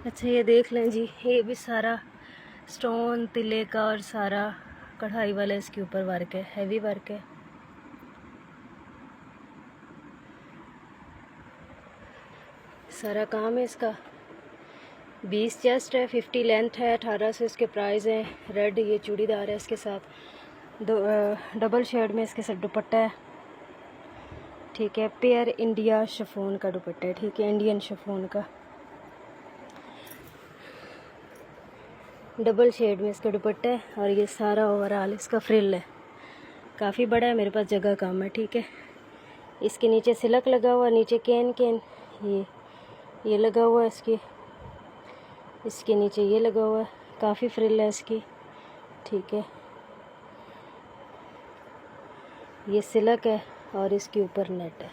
अच्छा ये देख लें जी, ये भी सारा स्टोन तिले का और सारा कढ़ाई वाला इसके ऊपर वर्क है, हैवी वर्क है। सारा काम है इसका। 20 चेस्ट है, 50 लेंथ है, 1800 इसके प्राइस हैं। रेड ये चूड़ीदार है, इसके साथ डबल शेड में इसके साथ दुपट्टा है, ठीक है। पेयर इंडिया शिफॉन का दुपट्टा है, ठीक है, इंडियन शिफॉन का डबल शेड में इसका दुपट्टा है। और ये सारा ओवरऑल इसका फ्रिल है, काफ़ी बड़ा है, मेरे पास जगह कम है, ठीक है। इसके नीचे सिलक लगा हुआ, नीचे कैन ये लगा हुआ है इसके नीचे ये लगा हुआ है, काफ़ी फ्रिल है इसकी, ठीक है। ये सिलक है और इसके ऊपर नेट है।